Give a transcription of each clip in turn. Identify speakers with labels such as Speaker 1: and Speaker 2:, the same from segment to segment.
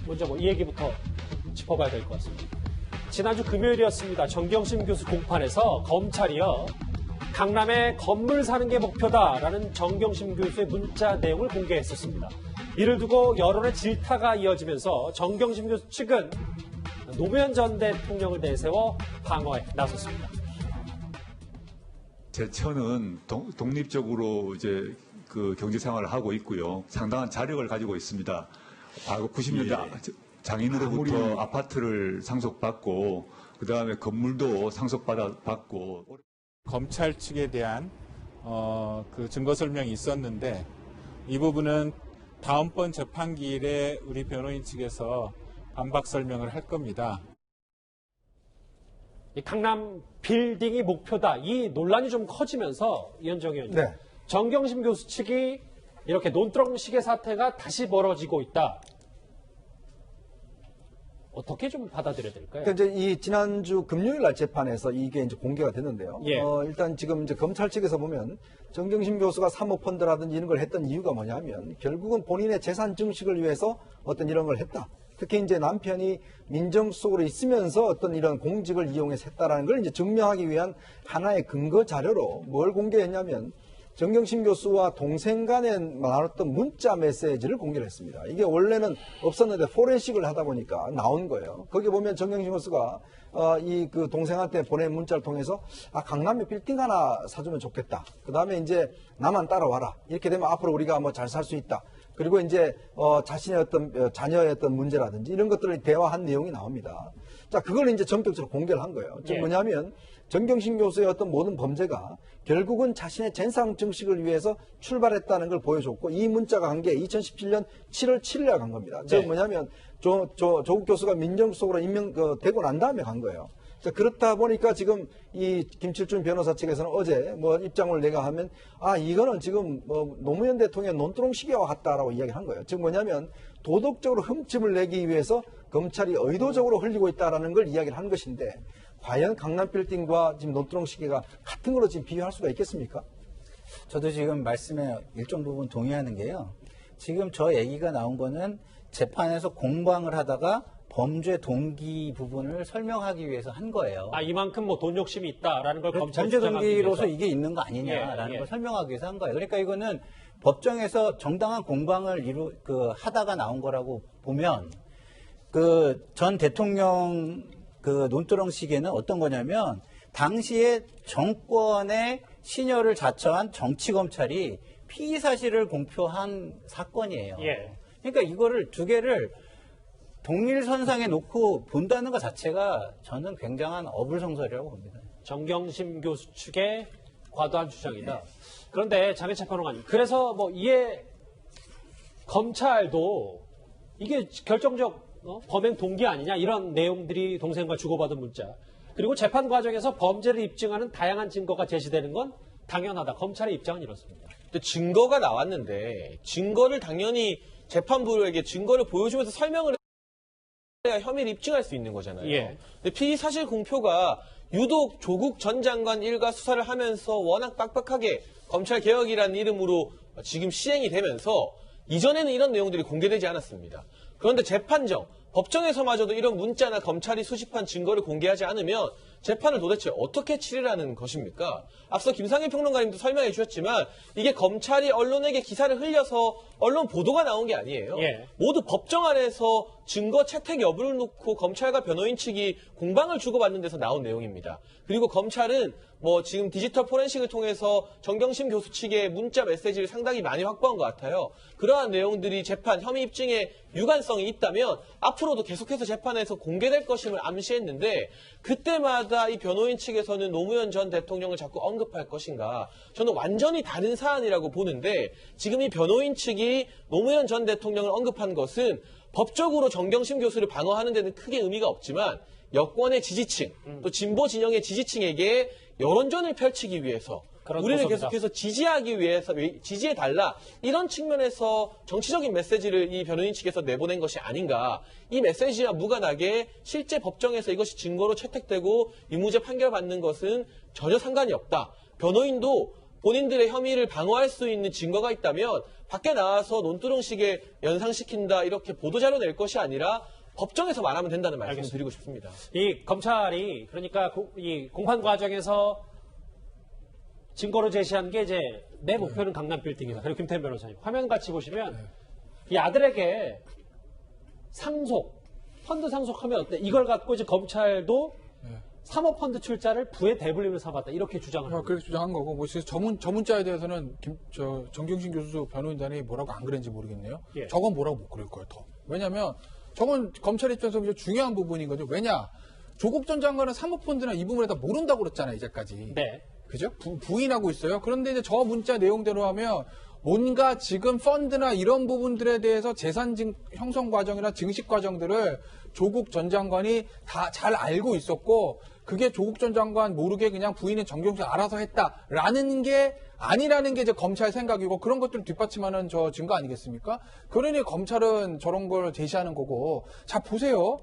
Speaker 1: 먼저 이 얘기부터 짚어봐야 될 것 같습니다. 지난주 금요일이었습니다. 정경심 교수 공판에서 검찰이요. 강남에 건물 사는 게 목표다라는 정경심 교수의 문자 내용을 공개했었습니다. 이를 두고 여론의 질타가 이어지면서 정경심 교수 측은 노무현 전 대통령을 내세워 방어에 나섰습니다.
Speaker 2: 제 처는 독립적으로 이제 그 경제 생활을 하고 있고요. 상당한 자력을 가지고 있습니다. 과거 90년대 장인으로부터 아파트를 상속받고 그다음에 건물도 상속받고
Speaker 3: 검찰 측에 대한 그 증거 설명이 있었는데 이 부분은 다음번 재판기일에 우리 변호인 측에서 반박 설명을 할 겁니다.
Speaker 1: 이 강남 빌딩이 목표다. 이 논란이 좀 커지면서 이현정 의원님,
Speaker 4: 네.
Speaker 1: 정경심 교수 측이 이렇게 논두렁 시계 사태가 다시 벌어지고 있다. 어떻게 좀 받아들여야 될까요?
Speaker 4: 그러니까 이제 이 지난주 금요일 날 재판에서 이게 이제 공개가 됐는데요.
Speaker 1: 예.
Speaker 4: 일단 지금 이제 검찰 측에서 보면 정경심 교수가 사모펀드라든지 이런 걸 했던 이유가 뭐냐면 결국은 본인의 재산 증식을 위해서 어떤 이런 걸 했다. 특히 이제 남편이 민정수석으로 있으면서 어떤 이런 공직을 이용해서 했다라는 걸 이제 증명하기 위한 하나의 근거 자료로 뭘 공개했냐면 정경심 교수와 동생 간에 나눴던 문자 메시지를 공개를 했습니다. 이게 원래는 없었는데 포렌식을 하다 보니까 나온 거예요. 거기 보면 정경심 교수가 이 그 동생한테 보낸 문자를 통해서 강남에 빌딩 하나 사주면 좋겠다. 그 다음에 이제 나만 따라와라. 이렇게 되면 앞으로 우리가 뭐 잘 살 수 있다. 그리고 이제 자신의 어떤 자녀의 어떤 문제라든지 이런 것들을 대화한 내용이 나옵니다. 자, 그걸 이제 전격적으로 공개를 한 거예요. 즉 뭐냐면 정경심 교수의 어떤 모든 범죄가 결국은 자신의 재산 증식을 위해서 출발했다는 걸 보여줬고 이 문자가 간 게 2017년 7월 7일에 간 겁니다. 즉 뭐냐면 조국 교수가 민정수석으로 임명되고 난 다음에 간 거예요. 자, 그렇다 보니까 지금 이 김칠준 변호사 측에서는 어제 뭐 입장을 내가 하면 이거는 지금 뭐 노무현 대통령의 논두렁 시계와 같다라고 이야기를 한 거예요. 즉 뭐냐면 도덕적으로 흠집을 내기 위해서 검찰이 의도적으로 흘리고 있다라는 걸 이야기를 한 것인데 과연 강남 빌딩과 지금 논두렁 시계가 같은 걸로 지금 비교할 수가 있겠습니까?
Speaker 5: 저도 지금 말씀에 일정 부분 동의하는 게요. 지금 저 얘기가 나온 거는 재판에서 공방을 하다가 범죄 동기 부분을 설명하기 위해서 한 거예요.
Speaker 1: 이만큼 뭐 돈 욕심이 있다라는 걸 검찰이
Speaker 5: 범죄
Speaker 1: 주장하기
Speaker 5: 동기로서
Speaker 1: 위해서.
Speaker 5: 이게 있는 거 아니냐라는
Speaker 1: 예.
Speaker 5: 걸 설명하기 위해서 한 거예요. 그러니까 이거는 법정에서 정당한 공방을 하다가 나온 거라고 보면 그 전 대통령 그 논두렁 시계는 어떤 거냐면 당시에 정권의 신여를 자처한 정치검찰이 피의 사실을 공표한 사건이에요.
Speaker 1: 예.
Speaker 5: 그러니까 이거를 두 개를 동일선상에 놓고 본다는 것 자체가 저는 굉장한 어불성설이라고 봅니다.
Speaker 1: 정경심 교수 측의 과도한 주장이다. 그런데 장혜찬 평론가님, 그래서 뭐 이에 검찰도 이게 결정적 범행 동기 아니냐 이런 내용들이 동생과 주고받은 문자 그리고 재판 과정에서 범죄를 입증하는 다양한 증거가 제시되는 건 당연하다. 검찰의 입장은 이렇습니다.
Speaker 6: 근데 증거가 나왔는데 증거를 당연히 재판부에게 증거를 보여주면서 설명을 해야 혐의를 입증할 수 있는 거잖아요.
Speaker 1: 예.
Speaker 6: 근데 피의 사실 공표가 유독 조국 전 장관 일가 수사를 하면서 워낙 빡빡하게 검찰 개혁이라는 이름으로 지금 시행이 되면서 이전에는 이런 내용들이 공개되지 않았습니다. 그런데 재판정, 법정에서마저도 이런 문자나 검찰이 수집한 증거를 공개하지 않으면 재판을 도대체 어떻게 치르라는 것입니까? 앞서 김상일 평론가님도 설명해 주셨지만 이게 검찰이 언론에게 기사를 흘려서 언론 보도가 나온 게 아니에요.
Speaker 1: 예.
Speaker 6: 모두 법정 안에서 증거 채택 여부를 놓고 검찰과 변호인 측이 공방을 주고받는 데서 나온 내용입니다. 그리고 검찰은 뭐 지금 디지털 포렌식을 통해서 정경심 교수 측의 문자 메시지를 상당히 많이 확보한 것 같아요. 그러한 내용들이 재판 혐의 입증에 유관성이 있다면 앞으로도 계속해서 재판에서 공개될 것임을 암시했는데 그때마다 이 변호인 측에서는 노무현 전 대통령을 자꾸 언급할 것인가 저는 완전히 다른 사안이라고 보는데 지금 이 변호인 측이 노무현 전 대통령을 언급한 것은 법적으로 정경심 교수를 방어하는 데는 크게 의미가 없지만 여권의 지지층 또 진보 진영의 지지층에게 여론전을 펼치기 위해서 우리를
Speaker 1: 고소입니다.
Speaker 6: 계속해서 지지하기 위해서 지지해달라 이런 측면에서 정치적인 메시지를 이 변호인 측에서 내보낸 것이 아닌가. 이 메시지와 무관하게 실제 법정에서 이것이 증거로 채택되고 유무죄 판결받는 것은 전혀 상관이 없다. 변호인도 본인들의 혐의를 방어할 수 있는 증거가 있다면 밖에 나와서 논두렁식에 연상시킨다 이렇게 보도자료 낼 것이 아니라 법정에서 말하면 된다는 말씀을
Speaker 1: 알겠습니다.
Speaker 6: 드리고 싶습니다.
Speaker 1: 이 검찰이 그러니까 이 공판 과정에서 증거로 제시한 게 이제 내 목표는 강남 빌딩이다. 그리고 김태현 변호사님 화면 같이 보시면 이 아들에게 상속, 펀드 상속하면 어때? 이걸 갖고 이제 검찰도 사모펀드 출자를 부의 대불림을 삼았다. 이렇게 주장을 합니다.
Speaker 7: 그렇게 주장한 거고, 뭐, 저 문자에 대해서는 정경심 교수 변호인단이 뭐라고 안 그랬는지 모르겠네요.
Speaker 1: 예.
Speaker 7: 저건 뭐라고 못 그럴 거예요, 더. 왜냐면, 저건 검찰 입장에서 굉장히 중요한 부분이거든요. 왜냐? 조국 전 장관은 사모펀드나 이 부분에 다 모른다고 그랬잖아요, 이제까지.
Speaker 1: 네.
Speaker 7: 그죠? 부인하고 있어요. 그런데 이제 저 문자 내용대로 하면, 뭔가 지금 펀드나 이런 부분들에 대해서 재산 형성 과정이나 증식 과정들을 조국 전 장관이 다 잘 알고 있었고, 그게 조국 전 장관 모르게 그냥 부인은 정경심 알아서 했다라는 게 아니라는 게 이제 검찰 생각이고, 그런 것들을 뒷받침하는 저 증거 아니겠습니까? 그러니 검찰은 저런 걸 제시하는 거고. 자, 보세요.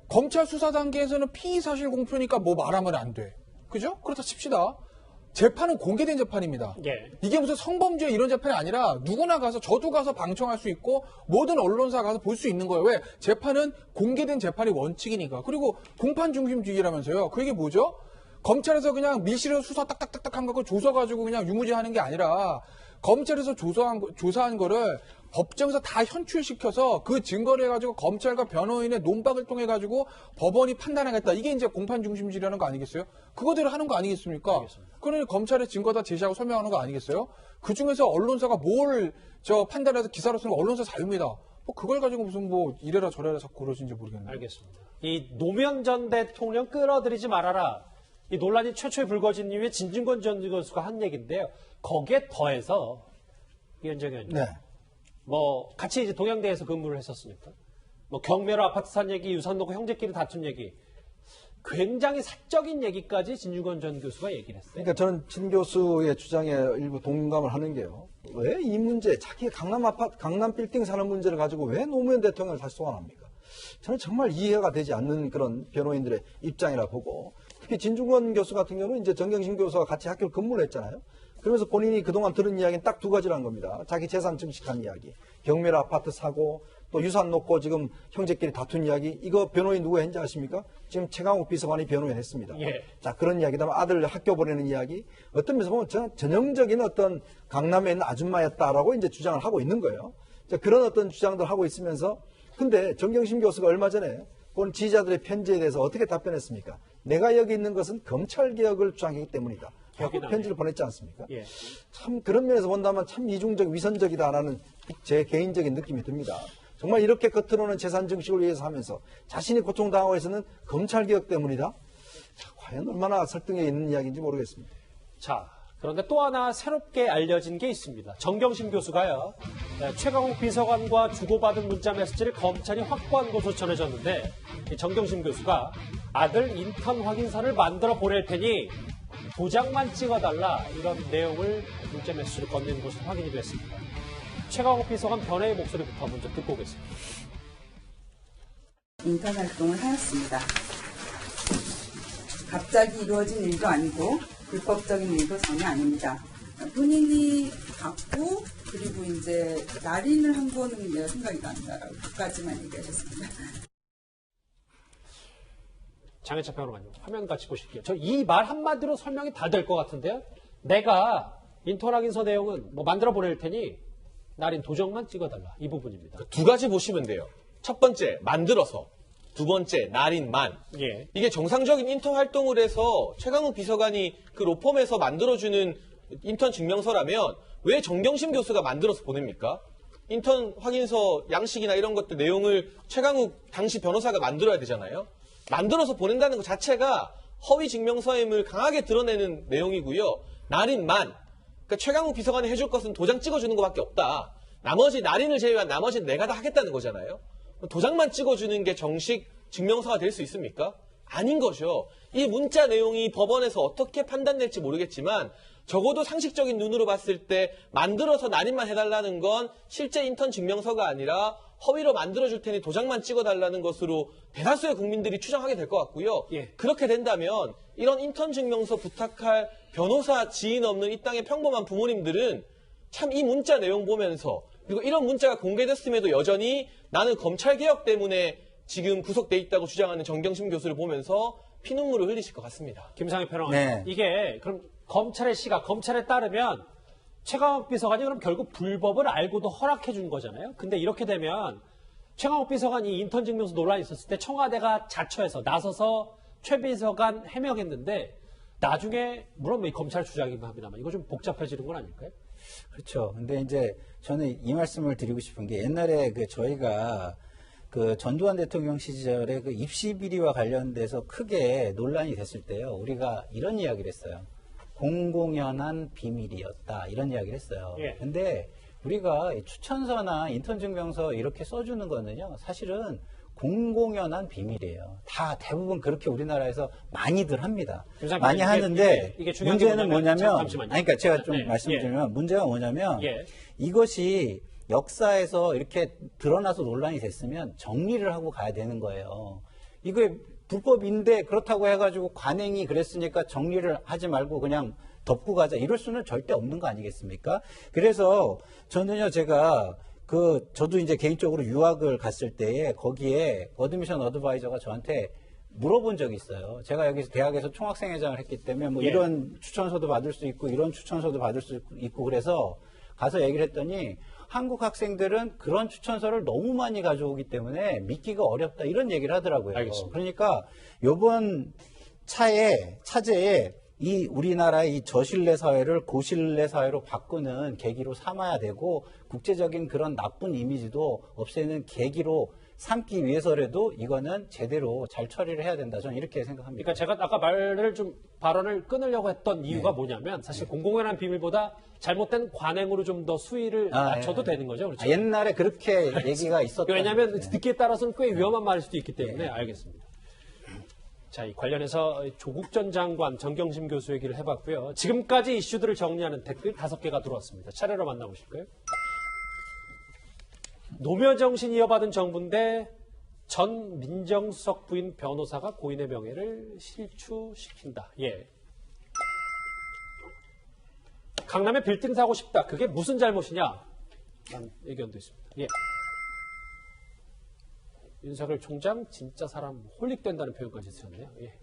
Speaker 7: 검찰 수사 단계에서는 피의 사실 공표니까 뭐 말하면 안 돼. 그죠? 그렇다 칩시다. 재판은 공개된 재판입니다.
Speaker 1: 예.
Speaker 7: 이게 무슨 성범죄 이런 재판이 아니라 누구나 가서, 저도 가서 방청할 수 있고 모든 언론사 가서 볼 수 있는 거예요. 왜? 재판은 공개된 재판이 원칙이니까. 그리고 공판 중심주의라면서요. 그 얘기 뭐죠? 검찰에서 그냥 밀실에서 수사 딱딱딱딱 한 거 조서가지고 그냥 유무죄하는 게 아니라, 검찰에서 조사한 거를 법정에서 다 현출시켜서 그 증거를 해가지고 검찰과 변호인의 논박을 통해 가지고 법원이 판단하겠다. 이게 이제 공판 중심주의라는 거 아니겠어요? 그거대로 하는 거 아니겠습니까?
Speaker 1: 알겠습니다.
Speaker 7: 그러니 검찰의 증거 다 제시하고 설명하는 거 아니겠어요? 그 중에서 언론사가 뭘 판단해서 기사로 쓰는 거 언론사 자유입니다. 뭐 그걸 가지고 무슨 뭐 이래라 저래라 자꾸 그러시는지 모르겠네요.
Speaker 1: 알겠습니다. 이 노무현 전 대통령 끌어들이지 말아라. 이 논란이 최초에 불거진 이후에 진중권 전 교수가 한 얘기인데요. 거기에 더해서 위원장 의원님,
Speaker 4: 네.
Speaker 1: 뭐 같이 이제 동양대에서 근무를 했었으니까, 뭐 경매로 아파트 산 얘기, 유산놓고 형제끼리 다툰 얘기, 굉장히 사적인 얘기까지 진중권 전 교수가 얘기를 했어요.
Speaker 4: 그러니까 저는 진 교수의 주장에 일부 동감을 하는 게요. 왜 이 문제, 자기 강남 빌딩 사는 문제를 가지고 왜 노무현 대통령을 다시 소환합니까? 저는 정말 이해가 되지 않는 그런 변호인들의 입장이라 보고, 특히 진중권 교수 같은 경우는 이제 정경심 교수와 같이 학교를 근무를 했잖아요. 그러면서 본인이 그동안 들은 이야기는 딱 두 가지라는 겁니다. 자기 재산 증식한 이야기, 경매로 아파트 사고, 또 유산 놓고 지금 형제끼리 다툰 이야기. 이거 변호인 누구 했는지 아십니까? 지금 최강욱 비서관이 변호인 했습니다.
Speaker 1: 예.
Speaker 4: 자, 그런 이야기, 그다음에 아들 학교 보내는 이야기. 어떤 면에서 보면 전형적인 어떤 강남에 있는 아줌마였다라고 이제 주장을 하고 있는 거예요. 자, 그런 어떤 주장들 하고 있으면서, 근데 정경심 교수가 얼마 전에 본 지지자들의 편지에 대해서 어떻게 답변했습니까? 내가 여기 있는 것은 검찰 개혁을 주장하기 때문이다. 하고 편지를 보냈지 않습니까?
Speaker 1: 예.
Speaker 4: 참 그런 면에서 본다면 참 이중적, 위선적이다라는 제 개인적인 느낌이 듭니다. 정말 이렇게 겉으로는 재산 증식을 위해서 하면서 자신이 고통당하고 해서는 검찰 개혁 때문이다. 자, 과연 얼마나 설득력 있는 이야기인지 모르겠습니다.
Speaker 1: 자, 그런데 또 하나 새롭게 알려진 게 있습니다. 정경심 교수가요, 최강욱 비서관과 주고받은 문자 메시지를 검찰이 확보한 것으로 전해졌는데, 이 정경심 교수가 아들 인턴 확인서를 만들어 보낼 테니 도장만 찍어달라, 이런 내용을 문자 메시지를 건넨 것으로 확인이 됐습니다. 최강욱 비서관 변호의 목소리부터 먼저 듣고 오겠습니다.
Speaker 8: 인턴 활동을 하였습니다. 갑자기 이루어진 일도 아니고 불법적인 일도 전혀 아닙니다. 본인이 받고 그리고 이제 날인을 한 거는 내가 생각이 난다라고 그까지만 얘기하셨습니다.
Speaker 1: 장혜철 평론가님, 화면 같이 보실게요. 저 이 말 한마디로 설명이 다 될 것 같은데요. 내가 인턴 확인서 내용은 뭐 만들어 보낼 테니 날인 도장만 찍어달라. 이 부분입니다.
Speaker 6: 두 가지 보시면 돼요. 첫 번째, 만들어서. 두 번째, 날인만.
Speaker 1: 예.
Speaker 6: 이게 정상적인 인턴 활동을 해서 최강욱 비서관이 그 로펌에서 만들어주는 인턴 증명서라면 왜 정경심 교수가 만들어서 보냅니까? 인턴 확인서 양식이나 이런 것들 내용을 최강욱 당시 변호사가 만들어야 되잖아요. 만들어서 보낸다는 것 자체가 허위 증명서임을 강하게 드러내는 내용이고요. 날인만. 그러니까 최강욱 비서관이 해줄 것은 도장 찍어주는 것밖에 없다. 나머지 날인을 제외한 나머지는 내가 다 하겠다는 거잖아요. 도장만 찍어주는 게 정식 증명서가 될 수 있습니까? 아닌 거죠. 이 문자 내용이 법원에서 어떻게 판단될지 모르겠지만 적어도 상식적인 눈으로 봤을 때 만들어서 날인만 해달라는 건 실제 인턴 증명서가 아니라 허위로 만들어줄 테니 도장만 찍어달라는 것으로 대다수의 국민들이 추정하게 될 것 같고요.
Speaker 1: 예.
Speaker 6: 그렇게 된다면 이런 인턴 증명서 부탁할 변호사 지인 없는 이 땅의 평범한 부모님들은 참 이 문자 내용 보면서 그리고 이런 문자가 공개됐음에도 여전히 나는 검찰개혁 때문에 지금 구속돼 있다고 주장하는 정경심 교수를 보면서 피눈물을 흘리실 것 같습니다.
Speaker 1: 김상희 평론가.
Speaker 5: 네.
Speaker 1: 이게 그럼 검찰의 시각, 검찰에 따르면 최강욱 비서관이 그럼 결국 불법을 알고도 허락해 준 거잖아요. 근데 이렇게 되면 최강욱 비서관이 인턴 증명서 논란이 있었을 때 청와대가 자처해서 나서서 최 비서관 해명했는데 나중에 물론 이 검찰 주장이긴 합니다만 이거 좀 복잡해지는 건 아닐까요?
Speaker 5: 그렇죠. 근데 이제 저는 이 말씀을 드리고 싶은 게 옛날에 저희가 전두환 대통령 시절에 입시 비리와 관련돼서 크게 논란이 됐을 때요. 우리가 이런 이야기를 했어요. 공공연한 비밀이었다. 이런 이야기를 했어요.
Speaker 1: 예.
Speaker 5: 근데 우리가 추천서나 인턴 증명서 이렇게 써주는 거는요. 사실은 공공연한 비밀이에요. 다 대부분 그렇게 우리나라에서 많이들 합니다. 많이 하는데
Speaker 1: 이게 중요한 게
Speaker 5: 문제는 뭐냐면
Speaker 1: 잠시만요.
Speaker 5: 그러니까 제가 좀
Speaker 1: 네,
Speaker 5: 말씀드리면 문제가 뭐냐면
Speaker 1: 예.
Speaker 5: 이것이 역사에서 이렇게 드러나서 논란이 됐으면 정리를 하고 가야 되는 거예요. 이게 불법인데 그렇다고 해가지고 관행이 그랬으니까 정리를 하지 말고 그냥 덮고 가자 이럴 수는 절대 없는 거 아니겠습니까? 그래서 저는요 제가 저도 이제 개인적으로 유학을 갔을 때에 거기에 어드미션 어드바이저가 저한테 물어본 적이 있어요. 제가 여기서 대학에서 총학생회장을 했기 때문에 뭐
Speaker 1: 예.
Speaker 5: 이런 추천서도 받을 수 있고 이런 추천서도 받을 수 있고 그래서 가서 얘기를 했더니 한국 학생들은 그런 추천서를 너무 많이 가져오기 때문에 믿기가 어렵다 이런 얘기를 하더라고요.
Speaker 1: 알겠습니다.
Speaker 5: 그러니까 요번 차제에 이 우리나라의 이 저신뢰 사회를 고신뢰 사회로 바꾸는 계기로 삼아야 되고 국제적인 그런 나쁜 이미지도 없애는 계기로 삼기 위해서라도 이거는 제대로 잘 처리를 해야 된다. 저는 이렇게 생각합니다.
Speaker 1: 그러니까 제가 아까 발언을 끊으려고 했던 이유가 뭐냐면 사실 공공연한 비밀보다 잘못된 관행으로 좀 더 수위를 낮춰도 되는 거죠. 그렇죠?
Speaker 5: 옛날에 그렇게 얘기가 있었던.
Speaker 1: 왜냐하면 듣기에 따라서는 꽤 위험한 말일 수도 있기 때문에 알겠습니다. 자, 이 관련해서 조국 전 장관, 정경심 교수 얘기를 해봤고요. 지금까지 이슈들을 정리하는 댓글 5개가 들어왔습니다. 차례로 만나보실까요? 노무현정신 이어받은 정부인데 전 민정수석 부인 변호사가 고인의 명예를 실추시킨다. 예. 강남에 빌딩 사고 싶다. 그게 무슨 잘못이냐? 라는 의견도 있습니다. 예. 윤석열 총장 진짜 사람 홀릭된다는 표현까지 쓰셨네요. 예.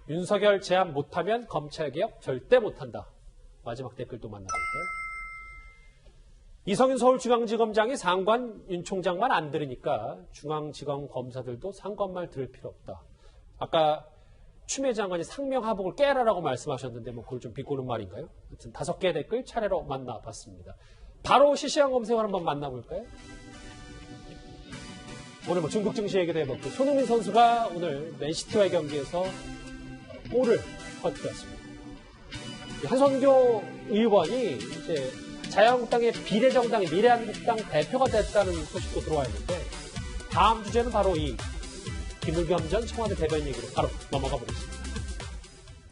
Speaker 1: 윤석열 제압 못하면 검찰개혁 절대 못한다. 마지막 댓글도 만나볼까요? 이성윤 서울중앙지검장이 상관 윤 총장만 안 들으니까 중앙지검 검사들도 상관 말 들을 필요 없다. 아까 추미애 장관이 상명하복을 깨라라고 말씀하셨는데 뭐 그걸 좀 비꼬는 말인가요? 하여튼 5개의 댓글 차례로 만나봤습니다. 바로 실시간 검색을 한번 만나볼까요? 오늘 뭐 중국 증시 얘기도 해봤고 손흥민 선수가 오늘 맨시티와의 경기에서 골을 터뜨렸습니다. 한선교 의원이 이제 자유한국당의 비례정당의 미래한국당 대표가 됐다는 소식도 들어와 있는데 다음 주제는 바로 이 김의겸 전 청와대 대변인 얘기로 바로 넘어가 보겠습니다.